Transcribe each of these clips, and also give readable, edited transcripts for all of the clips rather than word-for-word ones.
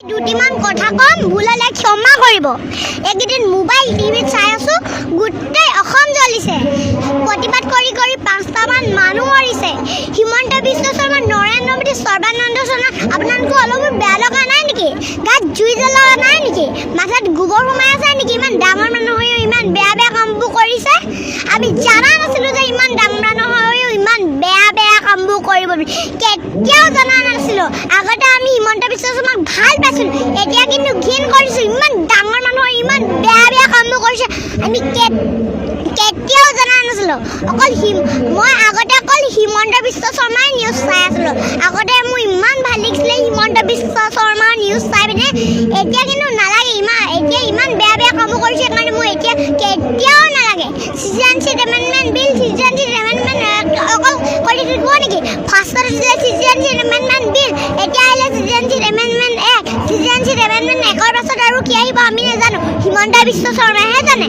দুটিমান কথা কম ভুল হলে ক্ষমা কৰিব। এইকেইদিন মোবাইল টিভিত চাই আছো গোটেই অসম জ্বলিছে। প্ৰতিবাদ কৰি কৰি 5টামান মানুহ মৰিছে। হিমন্ত বিশ্ব শৰ্মা, নৰেন্দ্ৰ মোদী, সৰ্বানন্দ সোণোৱাল, আপোনালোকৰ অলপ বেয়া লগা নাই নেকি? গাত জুই জ্বলোৱা নাই নেকি? মাথাত গোবৰ সোমাই আছে নেকি? ইমান ডাঙৰ মানুহ হৈও ইমান বেয়া বেয়া কামবোৰ কৰিছে। আমি জানা নাছিলোঁ যে ইমান ডাঙৰ মানুহ হৈও ইমান বেয়া বেয়া কামবোৰ কৰিব বুলি। কেতিয়াও জনা নাছিলোঁ। আগতে আমি হিমন্ত বিশ্ব শৰ্মাক ভাল পাইছিলোঁ, এতিয়া কিন্তু ঘিণ কৰিছোঁ। ইমান ডাঙৰ মানুহ ইমান বেয়া বেয়া কামবোৰ কৰিছে, আমি কেতিয়াও জনা নাছিলোঁ। মই আগতে অকল হিমন্ত বিশ্ব শৰ্মাৰ নিউজ চাই আছিলোঁ। আগতে মোৰ ইমান ভাল লাগিছিলে হিমন্ত বিশ্ব শৰ্মাৰ নিউজ চাই পিনে। এতিয়া কিন্তু নালাগে। এতিয়া ইমান বেয়া বেয়া কামবোৰ কৰিছে কাৰণে মোৰ এতিয়া কেতিয়াও নালাগে। চিটিজেনশ্বিপ এমেণ্ডমেণ্ট বিল, চিটিজেনশ্বিপ এমেণ্ডমেণ্ট অকল কৰি থাকিব নেকি? ফাৰ্ষ্টত আছিলে চিটিজেনশ্বিপ এমেণ্ডমেণ্ট বিল, এতিয়া আহিলে citizenship amendment act. Citizenship amendment একৰ পাছত আৰু কি আহিব আমি নাজানো, হিমন্ত বিশ্ব শৰ্মাইহে জানে।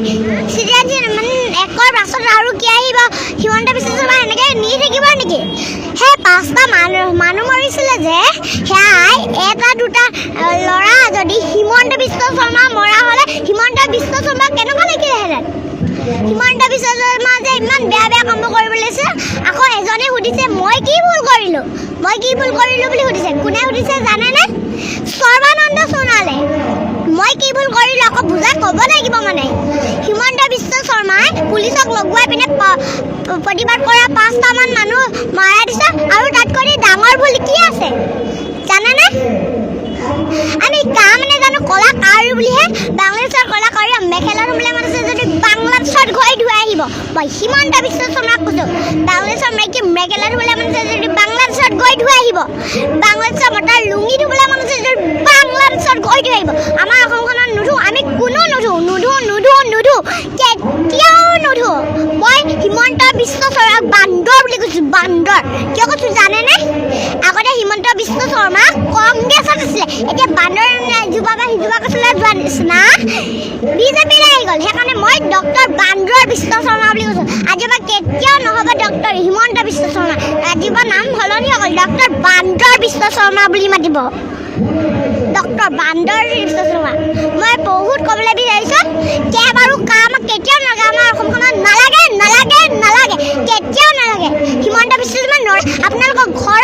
চিটিজেনশ্বিপ এমেণ্ডমেণ্ট একৰ পাছত আৰু কি আহিব হিমন্ত বিশ্ব শৰ্মা এনেকৈ নি থাকিব নেকি? সেই 5টা মানুহ মৰিছিলে যে, সেয়াই এটা দুটা ল'ৰা যদি হিমন্ত বিশ্ব শৰ্মা মৰা হ'লে হিমন্ত বিশ্ব শৰ্মা কেনেকুৱা লাগিলেহেঁতেন? হিমন্ত বিশ্ব শৰ্মা যে ইমান বেয়া বেয়া কামবোৰ কৰিব লৈছে। আকৌ এজনে সুধিছে মই কি ভুল কৰিলোঁ বুলি সুধিছে। কোনে সুধিছে জানেনে? সৰ্বানন্দ সোণোৱালে। মই কি ভুল কৰিলোঁ আকৌ বুজাই ক'ব লাগিব মানে। হিমন্ত বিশ্ব শৰ্মাই পুলিচক লগোৱাই পিনে প্ৰতিবাদ কৰা 5টামান মানুহ মৰাই দিছে, আৰু তাত কৰি ডাঙৰ ভুল কি আছে জানেনে? আমি কাম নাজানো, কলাকাৰ বুলিহে বাংলাদেশৰ কলাকাৰ মেখেলা ধুবলৈ মন আছে যদি বাংলাদেশত গৈ ধুই আহিব। মই হিমন্ত বিশ্ব শৰ্মাক কৈছোঁ, বাংলাদেশৰ মাইকী মেখেলা ধুবলৈ মন আছে যদি বাংলাদেশত গৈ ধুই আহিব। বাংলাদেশৰ মতাৰ লুঙি ধুবলৈ মন আছে যদি বাংলাদেশত গৈ ধুই আহিব। আমাৰ অসমখনত নুধু, আমি কোনো নুধু, কেতিয়াও নুধু। মই হিমন্ত বিশ্ব শৰ্মাক বান্দৰ বুলি কৈছোঁ, বান্দৰ। কিয় কৈছোঁ জানেনে? আগতে হিমন্ত বিশ্ব শৰ্মা কংগ্ৰেছত আছিলে, এতিয়া বান্দৰ ইজোপা বা সিজোপা কৈছিলে যোৱা নিচিনা বিজেপিলৈ আহি গ'ল। সেইকাৰণে মই ডক্টৰ বান্দৰ বিশ্ব শৰ্মা বুলি কৈছোঁ। আজিৰ পৰা কেতিয়াও নহ'ব ডক্টৰ হিমন্ত বিশ্ব শৰ্মা। আজিৰ পৰা নাম সলনি হৈ গ'ল, ডক্টৰ বান্দৰ বিশ্ব শৰ্মা বুলি মাতিব। ডক্টৰ বান্দৰ বিশ্ব শৰ্মা। মই বহুত ক'বলৈ বিচাৰিছোঁ, কেব আৰু কাম কেতিয়াও নালাগে আমাৰ অসমখনত, নালাগে, কেতিয়াও নালাগে। হিমন্ত বিশ্ব শৰ্মা আপোনালোকৰ ঘৰ